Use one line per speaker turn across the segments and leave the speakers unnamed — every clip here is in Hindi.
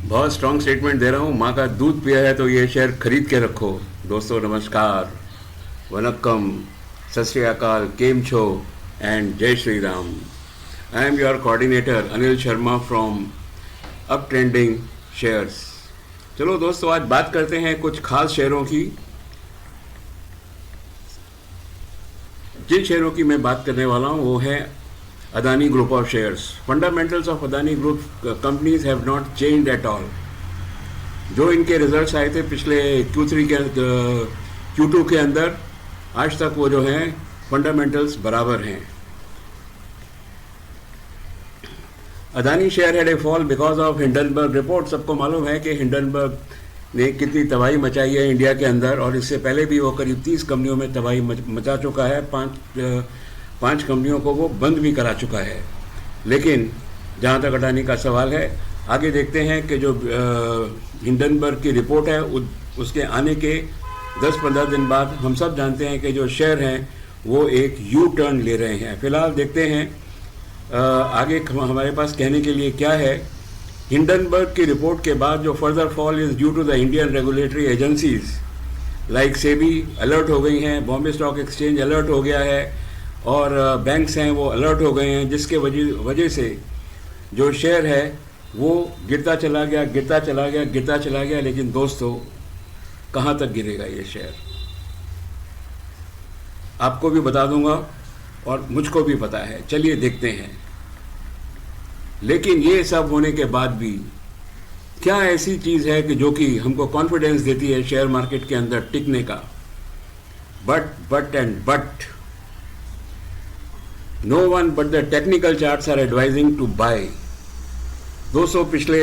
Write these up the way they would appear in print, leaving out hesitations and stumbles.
बहुत स्ट्रांग स्टेटमेंट दे रहा हूँ। माँ का दूध पिया है तो ये शेयर खरीद के रखो। दोस्तों नमस्कार, वनक्कम, सत श्री अकाल, केम छो एंड जय Shri Ram. I am your coordinator Anil Sharma from up trending shares. चलो दोस्तों, आज बात करते हैं कुछ खास शेयरों की। जिन शेयरों की मैं बात करने वाला हूँ वो है Adani group of shares. Fundamentals of Adani group companies have not changed at all. जो इनके रिजल्ट्स आए थे पिछले Q3 के Q2 के अंदर, आज तक वो जो हैं फंडामेंटल्स बराबर हैं। Adani share had a fall because of Hindenburg report. सबको मालूम है कि हिंडनबर्ग ने कितनी तबाही मचाई है इंडिया के अंदर, और इससे पहले भी वो करीब 30 कंपनियों में तबाही मचा चुका है। पांच कंपनियों को वो बंद भी करा चुका है। लेकिन जहाँ तक अडानी का सवाल है, आगे देखते हैं कि जो हिंडनबर्ग की रिपोर्ट है उसके आने के 10-15 दिन बाद हम सब जानते हैं कि जो शेयर हैं वो एक यू टर्न ले रहे हैं। फिलहाल देखते हैं आगे हमारे पास कहने के लिए क्या है। हिंडनबर्ग की रिपोर्ट के बाद जो further fall is due to the Indian regulatory agencies like SEBI alert हो गई हैं, बॉम्बे स्टॉक एक्सचेंज अलर्ट हो गया है, और बैंक्स हैं वो अलर्ट हो गए हैं, जिसके वजह से जो शेयर है वो गिरता चला गया। लेकिन दोस्तों, कहाँ तक गिरेगा ये शेयर आपको भी बता दूंगा और मुझको भी पता है। चलिए देखते हैं। लेकिन ये सब होने के बाद भी क्या ऐसी चीज़ है कि जो कि हमको कॉन्फिडेंस देती है शेयर मार्केट के अंदर टिकने का? But no one but the technical charts are advising to buy। दोस्तों, पिछले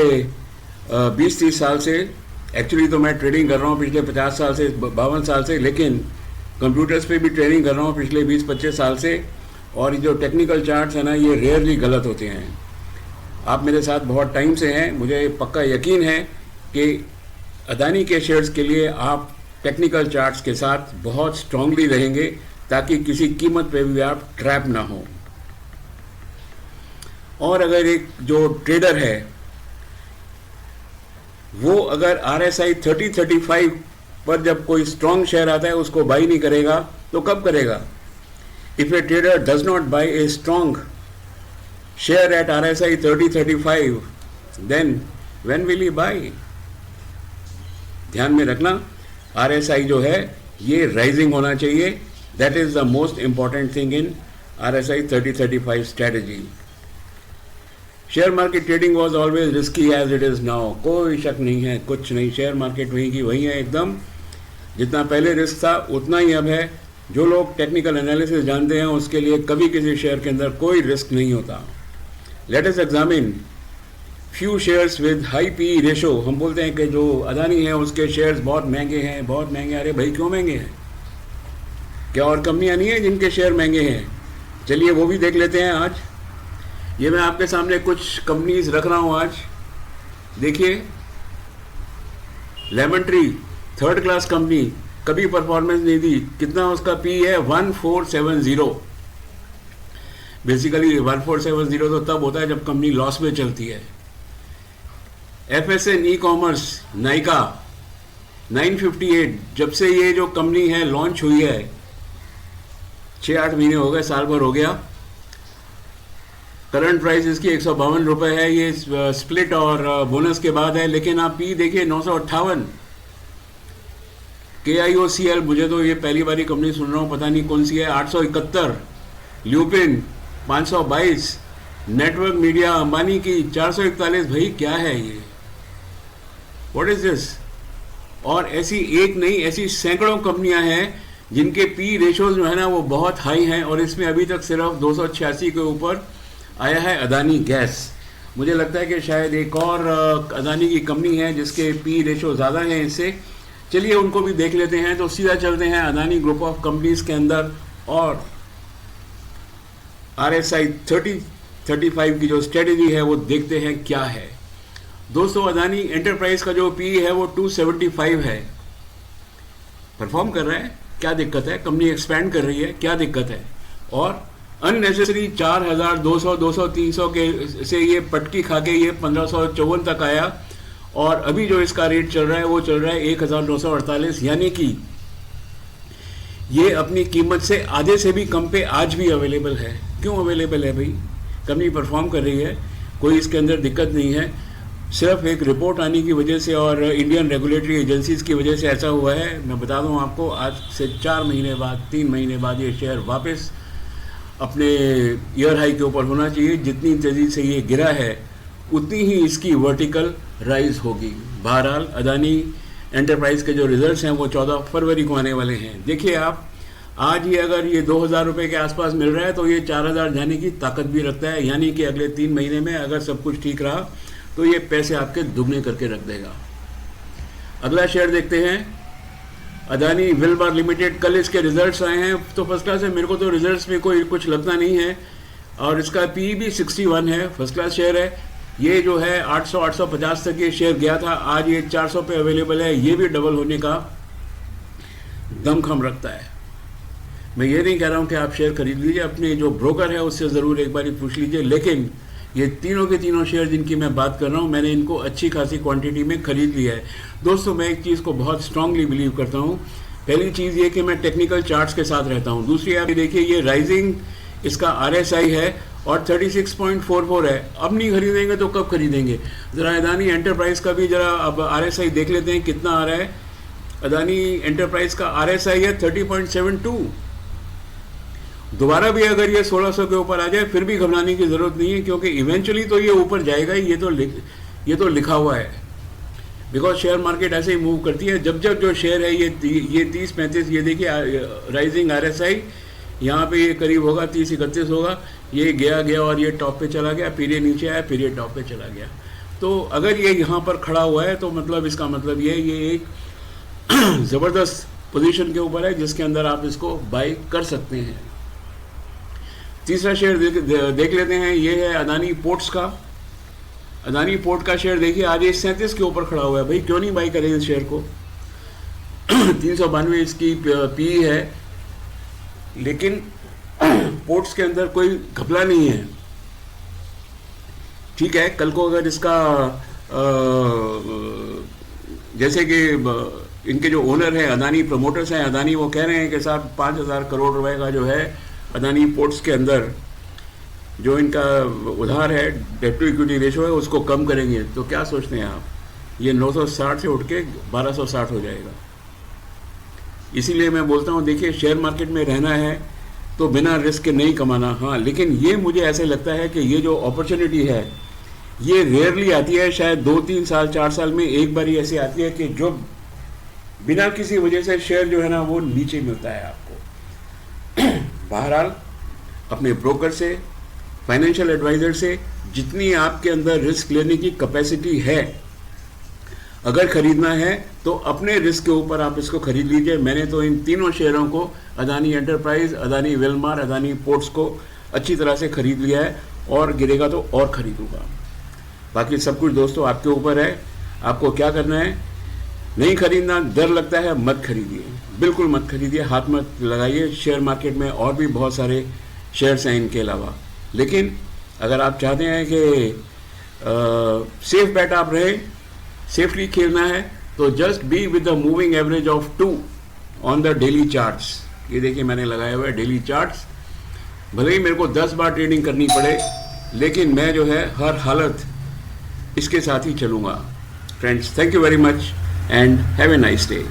20-30 साल से, एक्चुअली तो मैं ट्रेडिंग कर रहा हूँ पिछले 50 साल से, 52 साल से, लेकिन कंप्यूटर्स पे भी ट्रेडिंग कर रहा हूँ पिछले 20-25 साल से। और ये जो टेक्निकल चार्ट्स हैं ना, ये रेयरली गलत होते हैं। आप मेरे साथ बहुत टाइम से हैं, मुझे पक्का यकीन है कि अदानी के शेयर्स के लिए आप टेक्निकल चार्ट्स के साथ बहुत स्ट्रांगली रहेंगे, ताकि किसी कीमत पे भी आप ट्रैप ना हो। और अगर एक जो ट्रेडर है वो अगर RSI 30-35 पर जब कोई स्ट्रांग शेयर आता है उसको बाई नहीं करेगा, तो कब करेगा? If a trader does not buy a strong share at RSI 30-35, then when will he buy? ध्यान में रखना, RSI जो है ये राइजिंग होना चाहिए। That is the most important thing in RSI 30-35 strategy। Share market trading was always risky as it is now। कोई शक नहीं है, कुछ नहीं, शेयर मार्केट वहीं की वहीं है एकदम। जितना पहले रिस्क था उतना ही अब है। जो लोग टेक्निकल एनालिसिस जानते हैं उसके लिए कभी किसी शेयर के अंदर कोई रिस्क नहीं होता। Let us examine few shares with high PE ratio. हम बोलते हैं कि जो अदानी है उसके शेयर्स बहुत महंगे हैं, बहुत महंगे। अरे भाई, क्यों महंगे हैं? क्या और कंपनियां नहीं है जिनके शेयर महंगे हैं? चलिए वो भी देख लेते हैं आज। ये मैं आपके सामने कुछ कंपनीज रख रहा हूँ आज। देखिए, lemon tree third class company, कभी परफॉर्मेंस नहीं दी। कितना उसका PE है? 1470। बेसिकली 1470 तो तब होता है जब कंपनी लॉस में चलती है। FSN e commerce Nykaa 958। जब से ये जो कंपनी है लॉन्च हुई है, 6-8 महीने हो गए, साल भर हो गया। करंट प्राइस इसकी 152 रुपये है। ये स्प्लिट और बोनस के बाद है, लेकिन आप PE देखिए 958। KIOCL, मुझे तो ये पहली बारी कंपनी सुन रहा हूँ, पता नहीं कौन सी है, 871। ल्यूपिन 522। नेटवर्क मीडिया अंबानी की 441। भाई क्या है ये? What is this? और ऐसी एक नहीं, ऐसी सैकड़ों कंपनियां हैं जिनके PE रेशोज जो है ना वो बहुत हाई हैं, और इसमें अभी तक सिर्फ 286 के ऊपर आया है अदानी गैस। मुझे लगता है कि शायद एक और अदानी की कंपनी है जिसके PE रेशो ज़्यादा हैं इससे। चलिए उनको भी देख लेते हैं। तो सीधा चलते हैं अदानी ग्रुप ऑफ कंपनीज के अंदर, और RSI 30-35 की जो स्ट्रेटेजी है वो देखते हैं क्या है। दोस्तों, अदानी एंटरप्राइज का जो PE है वो 275 है। परफॉर्म कर रहा है, क्या दिक्कत है? कंपनी एक्सपैंड कर रही है, क्या दिक्कत है? और अननेसेसरी 4200, 200, 300 के से ये पटकी खा के ये 1554 तक आया, और अभी जो इसका रेट चल रहा है वो चल रहा है 1948, यानी कि ये अपनी कीमत से आधे से भी कम पे आज भी अवेलेबल है। क्यों अवेलेबल है भाई? कंपनी परफॉर्म कर रही है, कोई इसके अंदर दिक्कत नहीं है, सिर्फ एक रिपोर्ट आने की वजह से और इंडियन रेगुलेटरी एजेंसीज की वजह से ऐसा हुआ है। मैं बता दूं आपको, आज से 4 महीने बाद 3 महीने बाद ये शेयर वापस अपने ईयर हाई के ऊपर होना चाहिए। जितनी तेज़ी से ये गिरा है उतनी ही इसकी वर्टिकल राइज होगी। बहरहाल अदानी एंटरप्राइज के जो रिजल्ट्स हैं वो 14 फरवरी को आने वाले हैं। देखिए आप, आज ही अगर ये 2000 रुपये के आसपास मिल रहा है तो ये 4000 जाने की ताकत भी रखता है, यानी कि अगले 3 महीने में अगर सब कुछ ठीक रहा तो ये पैसे आपके दुगने करके रख देगा। अगला शेयर देखते हैं, अदानी विलमार लिमिटेड। कल इसके रिजल्ट्स आए हैं तो फर्स्ट क्लास है, मेरे को तो रिजल्ट्स में कोई कुछ लगता नहीं है, और इसका पी भी 61 है, फर्स्ट क्लास शेयर है। ये जो है 800-850 तक ये शेयर गया था, आज ये 400 पे अवेलेबल है। ये भी डबल होने का दमखम रखता है। मैं ये नहीं कह रहा हूँ कि आप शेयर खरीद लीजिए, अपने जो ब्रोकर है उससे ज़रूर एक बार पूछ लीजिए, लेकिन ये तीनों के तीनों शेयर जिनकी मैं बात कर रहा हूँ, मैंने इनको अच्छी खासी क्वांटिटी में खरीद लिया है। दोस्तों, मैं एक चीज़ को बहुत स्ट्रांगली बिलीव करता हूँ। पहली चीज़ ये कि मैं टेक्निकल चार्ट्स के साथ रहता हूँ। दूसरी, आप देखिए ये राइजिंग इसका RSI है और 36.44 है। अब नहीं खरीदेंगे तो कब खरीदेंगे? ज़रा अदानी एंटरप्राइज का भी ज़रा अब RSI देख लेते हैं कितना आ रहा है। अदानी एंटरप्राइज का RSI है 30.72। दोबारा भी अगर ये 1600 के ऊपर आ जाए फिर भी घबराने की ज़रूरत नहीं है, क्योंकि इवेंचुअली तो ये ऊपर जाएगा ही, ये तो लिखा हुआ है। बिकॉज शेयर मार्केट ऐसे ही मूव करती है। जब जब जो शेयर है ये 30-35, ये देखिए राइजिंग RSI यहाँ पे ये करीब होगा 30-31 होगा, ये गया और ये टॉप पे चला गया, फिर ये नीचे आया, फिर ये टॉप पे चला गया। तो अगर ये यहाँ पर खड़ा हुआ है तो मतलब इसका मतलब ये एक ज़बरदस्त पोजीशन के ऊपर है जिसके अंदर आप इसको बाई कर सकते हैं। तीसरा शेयर देख लेते हैं, ये है अदानी पोर्ट्स का। अदानी पोर्ट का शेयर देखिए आज ये 37 के ऊपर खड़ा हुआ है। भाई क्यों नहीं बाई करें इस शेयर को? 392 इसकी पी है, लेकिन पोर्ट्स के अंदर कोई घपला नहीं है। ठीक है, कल को अगर इसका जैसे कि इनके जो ओनर हैं, अदानी प्रमोटर्स हैं, अदानी, वो कह रहे हैं कि साहब 5000 करोड़ रुपए का जो है अदानी पोर्ट्स के अंदर जो इनका उधार है, डेट टू इक्विटी रेशो है, उसको कम करेंगे। तो क्या सोचते हैं आप? ये 960 से उठ के 1260 हो जाएगा। इसीलिए मैं बोलता हूँ, देखिए शेयर मार्केट में रहना है तो बिना रिस्क के नहीं कमाना। हाँ, लेकिन ये मुझे ऐसे लगता है कि ये जो अपॉर्चुनिटी है ये रेयरली आती है, शायद 2-3 साल 4 साल में एक बार ही ऐसी आती है कि जो बिना किसी वजह से शेयर जो है ना वो नीचे मिलता है आपको। बहरहाल अपने ब्रोकर से, फाइनेंशियल एडवाइज़र से जितनी आपके अंदर रिस्क लेने की कैपेसिटी है, अगर खरीदना है तो अपने रिस्क के ऊपर आप इसको खरीद लीजिए। मैंने तो इन तीनों शेयरों को, Adani enterprise, Adani Wilmar, Adani ports को अच्छी तरह से खरीद लिया है, और गिरेगा तो और खरीदूंगा। बाकी सब कुछ दोस्तों आपके ऊपर है, आपको क्या करना है। नहीं खरीदना, डर लगता है, मत खरीदिए, बिल्कुल मत खरीदिए, हाथ मत लगाइए। शेयर मार्केट में और भी बहुत सारे शेयर्स हैं इनके अलावा, लेकिन अगर आप चाहते हैं कि सेफ बैट आप रहें, सेफली खेलना है, तो just be with the moving average of 2 on the daily charts. ये देखिए मैंने लगाया हुआ है डेली चार्ट्स। भले ही मेरे को 10 बार ट्रेडिंग करनी पड़े, लेकिन मैं जो है हर हालत इसके साथ ही चलूँगा। Friends, thank you very much and have a nice day.